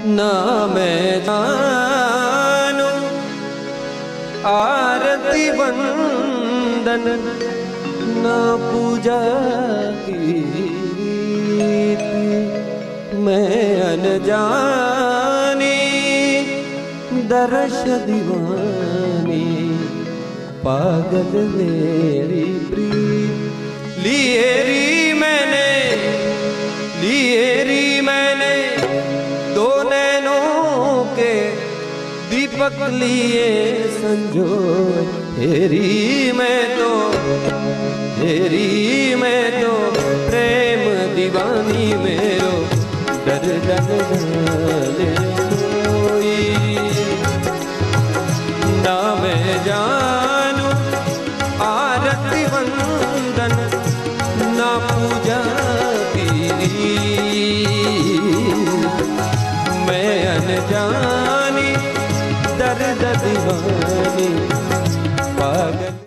ना मैं जानू आरती वंदन ना पूजा की मैं अनजानी दर्श दीवानी पागल मेरी प्रीत लिए री मैंने दो नैनों के दीपक लिए संजो हेरी मैं तो प्रेम दीवानी मेरो डर जाने कोई ना मैं जानू आरती वंदन ना पूजा पीरी मैं अनजानी दर्द दीवानी पागल।